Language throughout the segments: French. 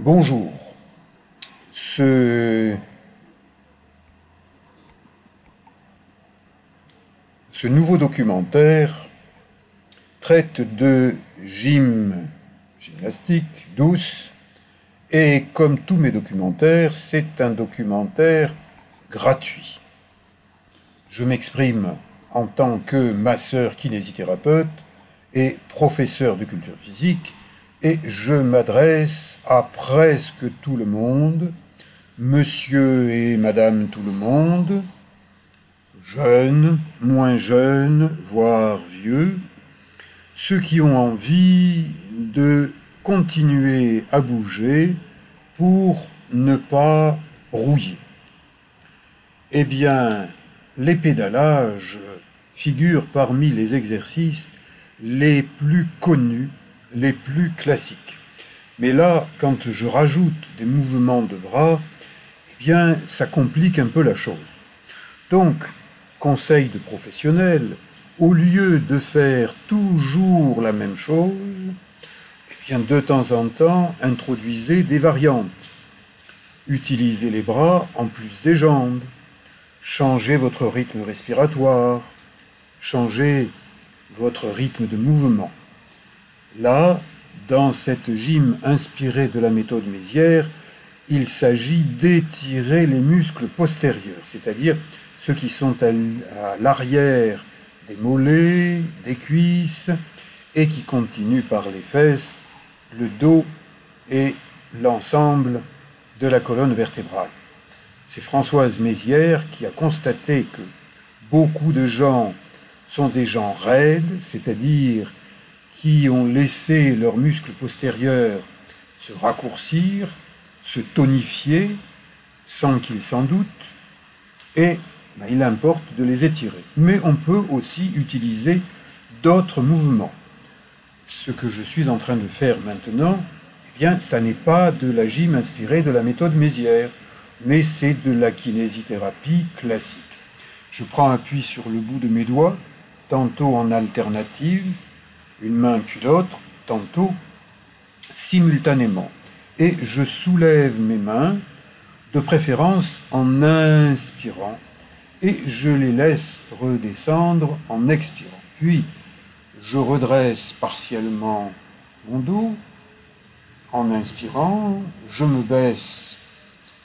Bonjour. Ce, ce nouveau documentaire traite de gymnastique douce, et comme tous mes documentaires, c'est un documentaire gratuit. Je m'exprime en tant que masseur kinésithérapeute et professeur de culture physique, et je m'adresse à presque tout le monde, monsieur et madame tout le monde, jeunes, moins jeunes, voire vieux, ceux qui ont envie de continuer à bouger pour ne pas rouiller. Eh bien, les pédalages figurent parmi les exercices les plus connus, les plus classiques. Mais là, quand je rajoute des mouvements de bras, eh bien, ça complique un peu la chose. Donc, conseil de professionnel, au lieu de faire toujours la même chose, eh bien, de temps en temps, introduisez des variantes. Utilisez les bras en plus des jambes. Changez votre rythme respiratoire. Changez votre rythme de mouvement. Là, dans cette gym inspirée de la méthode Mézières, il s'agit d'étirer les muscles postérieurs, c'est-à-dire ceux qui sont à l'arrière des mollets, des cuisses, et qui continuent par les fesses, le dos et l'ensemble de la colonne vertébrale. C'est Françoise Mézières qui a constaté que beaucoup de gens sont des gens raides, c'est-à-dire qui ont laissé leurs muscles postérieurs se raccourcir, se tonifier, sans qu'ils s'en doutent, et il importe de les étirer. Mais on peut aussi utiliser d'autres mouvements. Ce que je suis en train de faire maintenant, eh bien, ça n'est pas de la gym inspirée de la méthode Mézières, mais c'est de la kinésithérapie classique. Je prends appui sur le bout de mes doigts, tantôt en alternative, une main puis l'autre, tantôt simultanément. Et je soulève mes mains, de préférence en inspirant, et je les laisse redescendre en expirant. Puis, je redresse partiellement mon dos, en inspirant, je me baisse,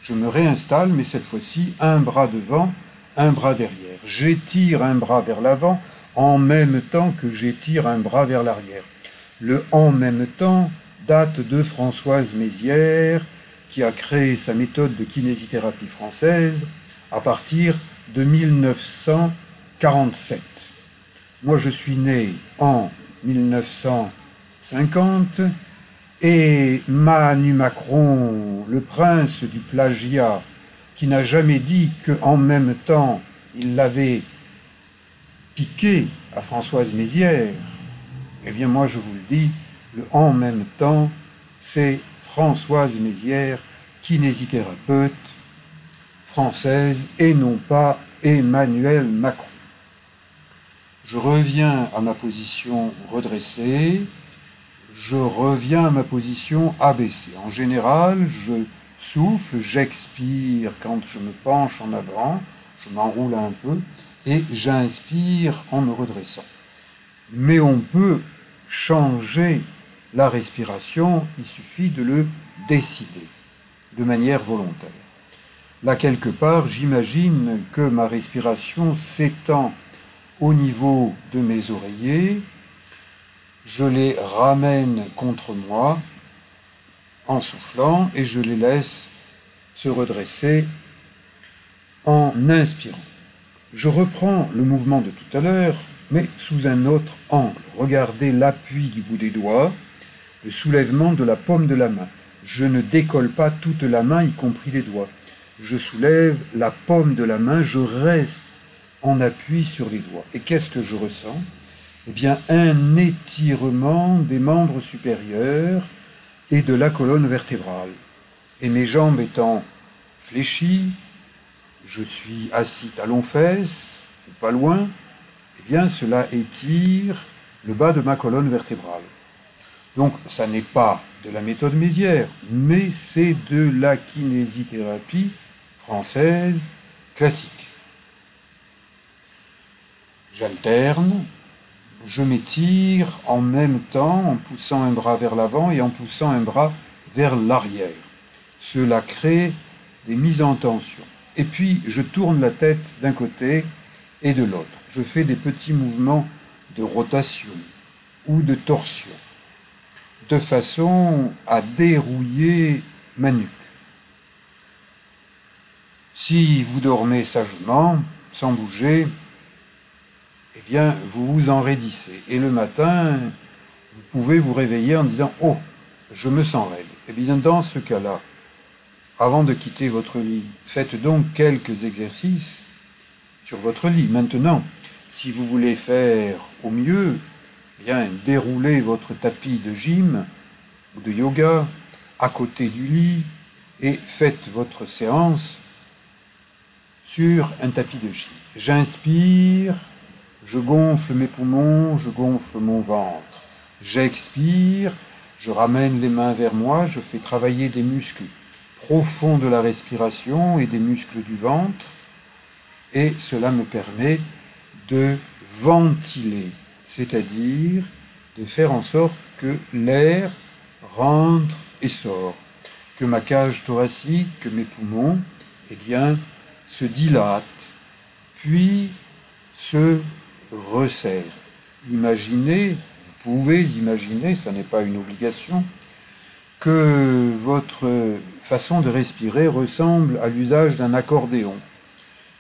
je me réinstalle, mais cette fois-ci, un bras devant, un bras derrière. J'étire un bras vers l'avant, en même temps que j'étire un bras vers l'arrière. Le « en même temps » date de Françoise Mézières, qui a créé sa méthode de kinésithérapie française à partir de 1947. Moi, je suis né en 1950, et Manu Macron, le prince du plagiat, qui n'a jamais dit qu'en même temps, il l'avait piqué à Françoise Mézières, eh bien moi je vous le dis, le « en même temps », c'est Françoise Mézières, kinésithérapeute française, et non pas Emmanuel Macron. Je reviens à ma position redressée, je reviens à ma position abaissée. En général, je souffle, j'expire quand je me penche en avant, je m'enroule un peu, et j'inspire en me redressant. Mais on peut changer la respiration, il suffit de le décider, de manière volontaire. Là, quelque part, j'imagine que ma respiration s'étend au niveau de mes oreillers, je les ramène contre moi en soufflant, et je les laisse se redresser en inspirant. Je reprends le mouvement de tout à l'heure, mais sous un autre angle. Regardez l'appui du bout des doigts, le soulèvement de la paume de la main. Je ne décolle pas toute la main, y compris les doigts. Je soulève la paume de la main, je reste en appui sur les doigts. Et qu'est-ce que je ressens? Eh bien, un étirement des membres supérieurs et de la colonne vertébrale. Et mes jambes étant fléchies, je suis assis talons-fesses, pas loin, eh bien cela étire le bas de ma colonne vertébrale. Donc ça n'est pas de la méthode Mézières, mais c'est de la kinésithérapie française classique. J'alterne, je m'étire en même temps en poussant un bras vers l'avant et en poussant un bras vers l'arrière. Cela crée des mises en tension. Et puis je tourne la tête d'un côté et de l'autre. Je fais des petits mouvements de rotation ou de torsion, de façon à dérouiller ma nuque. Si vous dormez sagement, sans bouger, eh bien, vous vous enraidissez. Et le matin, vous pouvez vous réveiller en disant « Oh, je me sens raide ». Eh bien, dans ce cas-là, avant de quitter votre lit, faites donc quelques exercices sur votre lit. Maintenant, si vous voulez faire au mieux, eh bien, déroulez votre tapis de gym ou de yoga à côté du lit et faites votre séance sur un tapis de gym. J'inspire, je gonfle mes poumons, je gonfle mon ventre. J'expire, je ramène les mains vers moi, je fais travailler des muscles profonds de la respiration et des muscles du ventre, et cela me permet de ventiler, c'est-à-dire de faire en sorte que l'air rentre et sort, que ma cage thoracique, que mes poumons, eh bien, se dilatent, puis se resserrent. Imaginez, vous pouvez imaginer, ça n'est pas une obligation, que votre façon de respirer ressemble à l'usage d'un accordéon.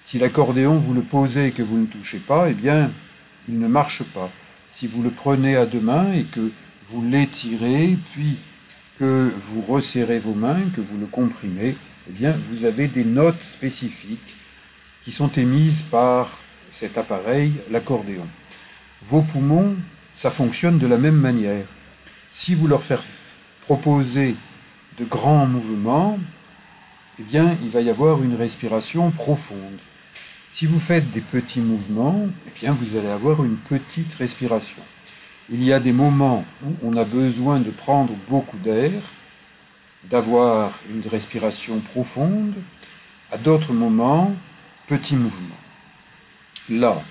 Si l'accordéon, vous le posez et que vous ne touchez pas, eh bien, il ne marche pas. Si vous le prenez à deux mains et que vous l'étirez, puis que vous resserrez vos mains, que vous le comprimez, eh bien, vous avez des notes spécifiques qui sont émises par cet appareil, l'accordéon. Vos poumons, ça fonctionne de la même manière. Si vous leur faites proposer de grands mouvements, eh bien, il va y avoir une respiration profonde. Si vous faites des petits mouvements, eh bien, vous allez avoir une petite respiration. Il y a des moments où on a besoin de prendre beaucoup d'air, d'avoir une respiration profonde, à d'autres moments, petits mouvements. Là,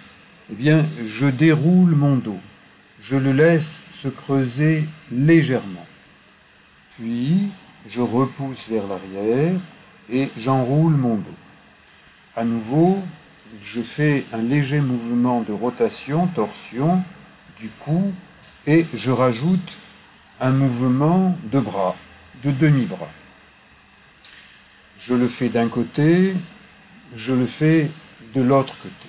eh bien, je déroule mon dos, je le laisse se creuser légèrement. Puis, je repousse vers l'arrière et j'enroule mon dos. À nouveau, je fais un léger mouvement de rotation, torsion du cou et je rajoute un mouvement de bras, de demi-bras. Je le fais d'un côté, je le fais de l'autre côté.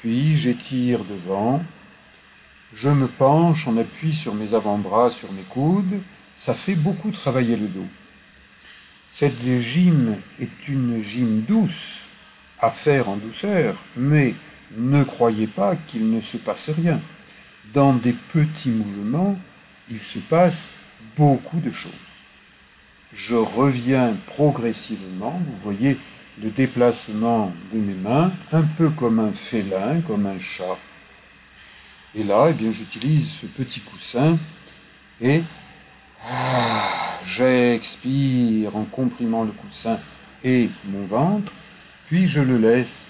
Puis j'étire devant, je me penche, on appuie sur mes avant-bras, sur mes coudes. Ça fait beaucoup travailler le dos. Cette gym est une gym douce, à faire en douceur, mais ne croyez pas qu'il ne se passe rien. Dans des petits mouvements, il se passe beaucoup de choses. Je reviens progressivement, vous voyez le déplacement de mes mains, un peu comme un félin, comme un chat. Et là, eh bien, j'utilise ce petit coussin et j'expire en comprimant le coussin et mon ventre, puis je le laisse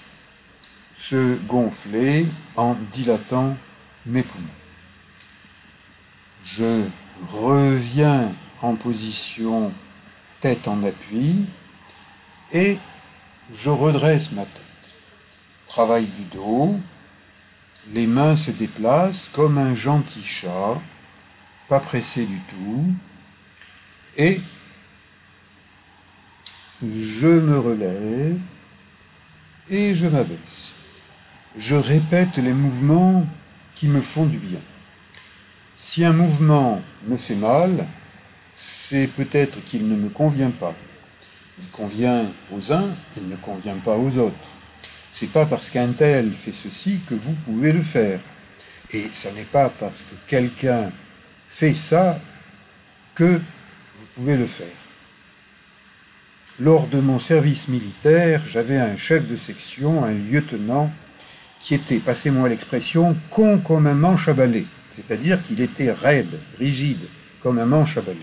se gonfler en dilatant mes poumons. Je reviens en position tête en appui et je redresse ma tête. Travail du dos, les mains se déplacent comme un gentil chat, pas pressé du tout, et je me relève et je m'abaisse. Je répète les mouvements qui me font du bien. Si un mouvement me fait mal, c'est peut-être qu'il ne me convient pas. Il convient aux uns, il ne convient pas aux autres. C'est pas parce qu'un tel fait ceci que vous pouvez le faire. Et ça n'est pas parce que quelqu'un fait ça que vous pouvez le faire. Lors de mon service militaire, j'avais un chef de section, un lieutenant, qui était, passez-moi l'expression, con comme un manche à balai. C'est-à-dire qu'il était raide, rigide, comme un manche à balai.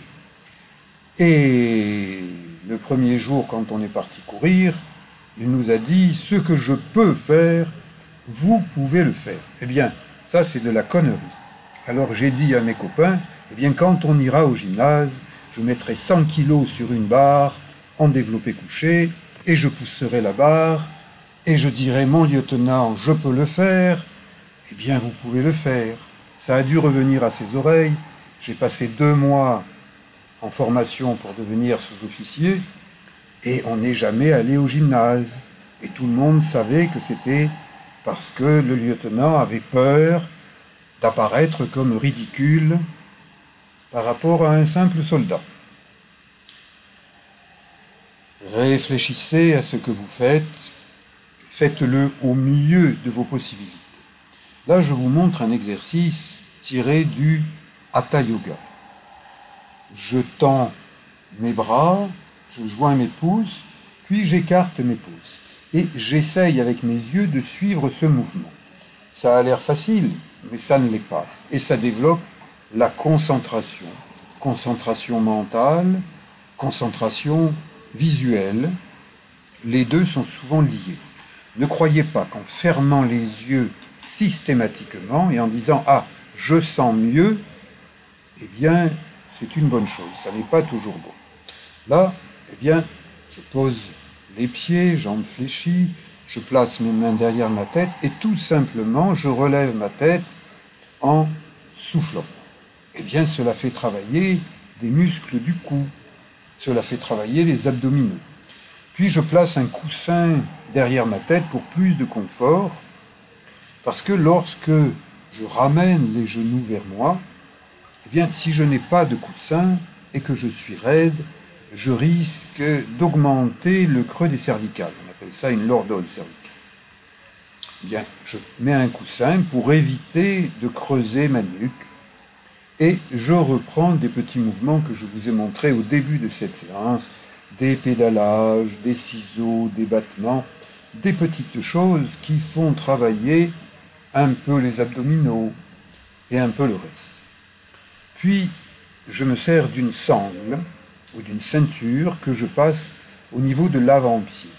Et le premier jour, quand on est parti courir, il nous a dit « Ce que je peux faire, vous pouvez le faire ». Eh bien, ça c'est de la connerie. Alors j'ai dit à mes copains, eh bien quand on ira au gymnase, je mettrai 100 kilos sur une barre en développé couché, et je pousserai la barre, et je dirai mon lieutenant, je peux le faire, eh bien vous pouvez le faire. Ça a dû revenir à ses oreilles. J'ai passé 2 mois en formation pour devenir sous-officier, et on n'est jamais allé au gymnase. Et tout le monde savait que c'était parce que le lieutenant avait peur d'apparaître comme ridicule par rapport à un simple soldat. Réfléchissez à ce que vous faites, faites-le au mieux de vos possibilités. Là, je vous montre un exercice tiré du Hatha Yoga. Je tends mes bras, je joins mes pouces, puis j'écarte mes pouces. Et j'essaye avec mes yeux de suivre ce mouvement. Ça a l'air facile, mais ça ne l'est pas. Et ça développe la concentration. Concentration mentale, concentration visuelle. Les deux sont souvent liés. Ne croyez pas qu'en fermant les yeux systématiquement et en disant « Ah, je sens mieux », eh bien, c'est une bonne chose. Ça n'est pas toujours bon. Là, eh bien, je pose les pieds, jambes fléchies, je place mes mains derrière ma tête et tout simplement, je relève ma tête en soufflant. Eh bien, cela fait travailler des muscles du cou. Cela fait travailler les abdominaux. Puis je place un coussin derrière ma tête pour plus de confort, parce que lorsque je ramène les genoux vers moi, eh bien, si je n'ai pas de coussin et que je suis raide, je risque d'augmenter le creux des cervicales. On appelle ça une lordose cervicale. Eh bien, je mets un coussin pour éviter de creuser ma nuque et je reprends des petits mouvements que je vous ai montrés au début de cette séance, des pédalages, des ciseaux, des battements, des petites choses qui font travailler un peu les abdominaux et un peu le reste. Puis, je me sers d'une sangle ou d'une ceinture que je passe au niveau de l'avant-pied,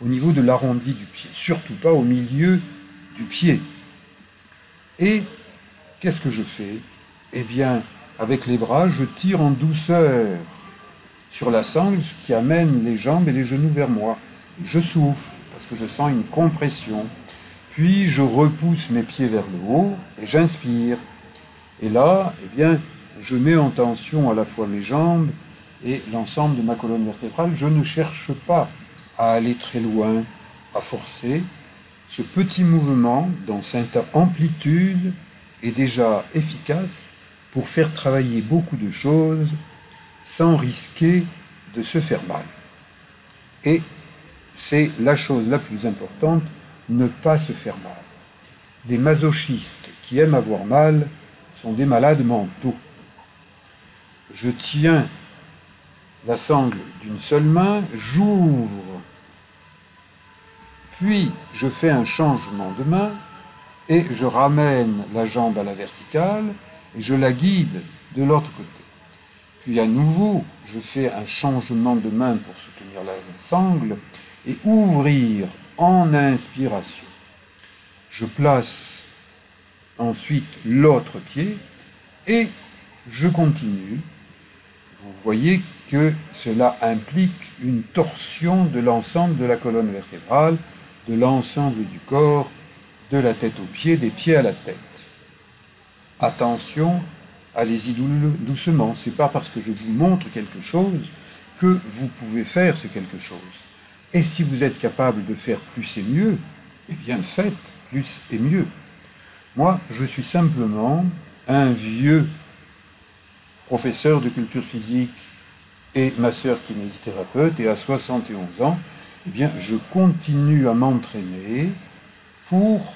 au niveau de l'arrondi du pied, surtout pas au milieu du pied. Et qu'est-ce que je fais? Eh bien, avec les bras, je tire en douceur sur la sangle, ce qui amène les jambes et les genoux vers moi. Et je souffle, parce que je sens une compression. Puis je repousse mes pieds vers le haut et j'inspire. Et là, eh bien, je mets en tension à la fois mes jambes et l'ensemble de ma colonne vertébrale. Je ne cherche pas à aller très loin, à forcer. Ce petit mouvement, dans cette amplitude, est déjà efficace pour faire travailler beaucoup de choses sans risquer de se faire mal. Et c'est la chose la plus importante, ne pas se faire mal. Les masochistes qui aiment avoir mal sont des malades mentaux. Je tiens la sangle d'une seule main, j'ouvre, puis je fais un changement de main et je ramène la jambe à la verticale et je la guide de l'autre côté. Puis à nouveau, je fais un changement de main pour soutenir la sangle et ouvrir en inspiration. Je place ensuite l'autre pied et je continue. Vous voyez que cela implique une torsion de l'ensemble de la colonne vertébrale, de l'ensemble du corps, de la tête aux pieds, des pieds à la tête. Attention, allez-y doucement. C'est pas parce que je vous montre quelque chose que vous pouvez faire ce quelque chose. Et si vous êtes capable de faire plus et mieux, eh bien faites plus et mieux. Moi, je suis simplement un vieux professeur de culture physique et masseur kinésithérapeute, et à 71 ans, eh bien, je continue à m'entraîner pour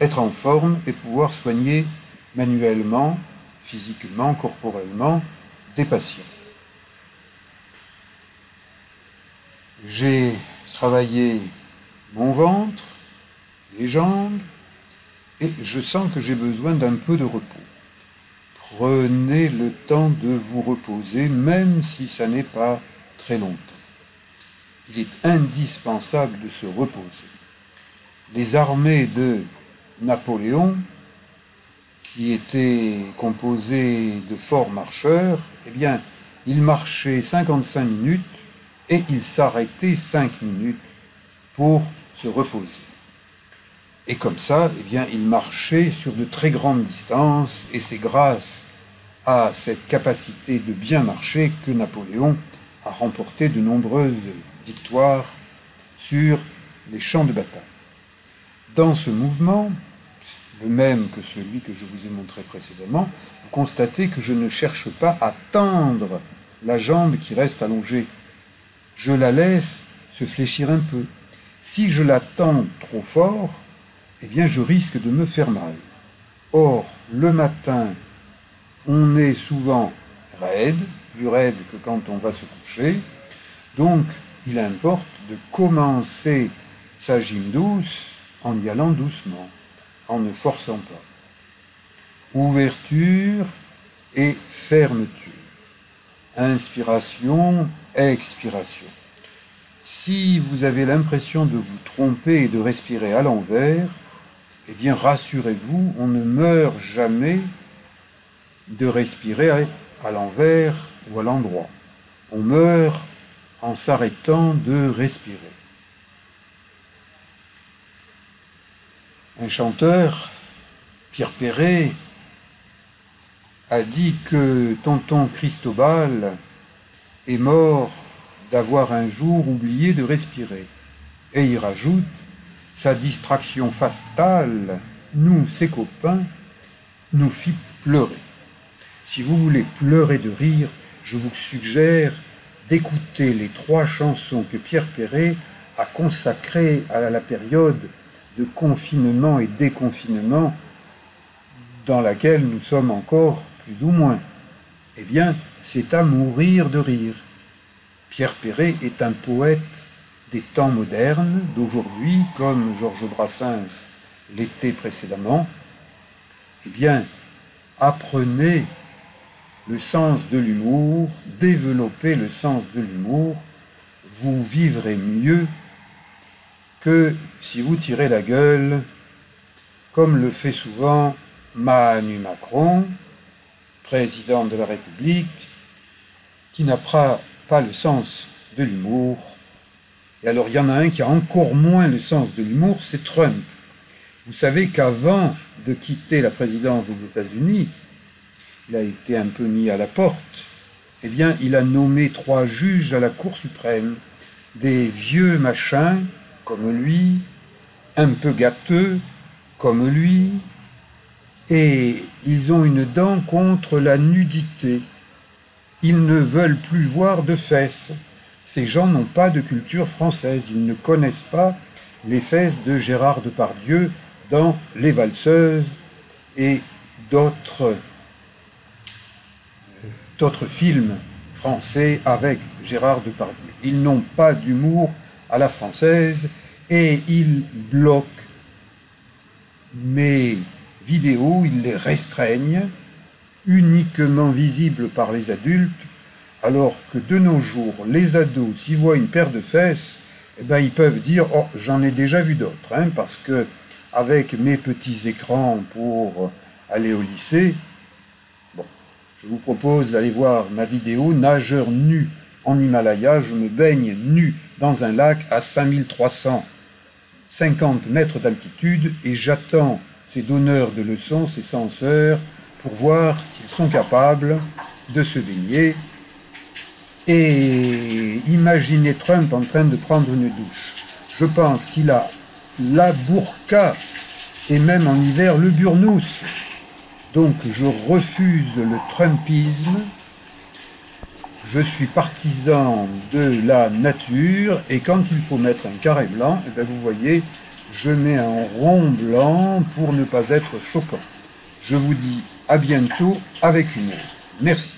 être en forme et pouvoir soigner manuellement, physiquement, corporellement, des patients. J'ai travaillé mon ventre, les jambes, et je sens que j'ai besoin d'un peu de repos. Prenez le temps de vous reposer, même si ça n'est pas très longtemps. Il est indispensable de se reposer. Les armées de Napoléon, qui étaient composées de forts marcheurs, eh bien, ils marchaient 55 minutes et ils s'arrêtaient 5 minutes pour se reposer. Et comme ça, eh bien, ils marchaient sur de très grandes distances, et c'est grâce à cette capacité de bien marcher que Napoléon a remporté de nombreuses victoires sur les champs de bataille. Dans ce mouvement, le même que celui que je vous ai montré précédemment, vous constatez que je ne cherche pas à tendre la jambe qui reste allongée. Je la laisse se fléchir un peu. Si je la tends trop fort, eh bien je risque de me faire mal. Or, le matin, on est souvent raide, plus raide que quand on va se coucher, donc il importe de commencer sa gym douce en y allant doucement, en ne forçant pas. Ouverture et fermeture. Inspiration, expiration. Si vous avez l'impression de vous tromper et de respirer à l'envers, eh bien rassurez-vous, on ne meurt jamais de respirer à l'envers ou à l'endroit. On meurt en s'arrêtant de respirer. Un chanteur, Pierre Perret, a dit que tonton Cristobal est mort d'avoir un jour oublié de respirer. Et il rajoute, sa distraction fatale, nous, ses copains, nous fit pleurer. Si vous voulez pleurer de rire, je vous suggère d'écouter les 3 chansons que Pierre Perret a consacrées à la période de confinement et déconfinement dans laquelle nous sommes encore plus ou moins. Eh bien, c'est à mourir de rire. Pierre Perret est un poète des temps modernes, d'aujourd'hui, comme Georges Brassens l'était précédemment. Eh bien, apprenez le sens de l'humour, développez le sens de l'humour, vous vivrez mieux que si vous tirez la gueule, comme le fait souvent Manu Macron, président de la République, qui n'a pas le sens de l'humour. Et alors il y en a un qui a encore moins le sens de l'humour, c'est Trump. Vous savez qu'avant de quitter la présidence des États-Unis, il a été un peu mis à la porte, eh bien il a nommé 3 juges à la Cour suprême, des vieux machins comme lui, un peu gâteux comme lui, et ils ont une dent contre la nudité. Ils ne veulent plus voir de fesses. Ces gens n'ont pas de culture française, ils ne connaissent pas les fesses de Gérard Depardieu dans Les Valseuses et d'autres films français avec Gérard Depardieu. Ils n'ont pas d'humour à la française et ils bloquent mes vidéos, ils les restreignent, uniquement visibles par les adultes, alors que de nos jours, les ados, s'ils voient une paire de fesses, eh ben, ils peuvent dire « Oh, j'en ai déjà vu d'autres hein, parce que avec mes petits écrans pour aller au lycée, bon, je vous propose d'aller voir ma vidéo « Nageur nu en Himalaya ». Je me baigne nu dans un lac à 5350 mètres d'altitude et j'attends ces donneurs de leçons, ces censeurs, pour voir s'ils sont capables de se baigner. Et imaginez Trump en train de prendre une douche. Je pense qu'il a la burqa et même en hiver le burnous. Donc je refuse le trumpisme. Je suis partisan de la nature et quand il faut mettre un carré blanc, eh bien vous voyez, je mets un rond blanc pour ne pas être choquant. Je vous dis à bientôt avec humour. Merci.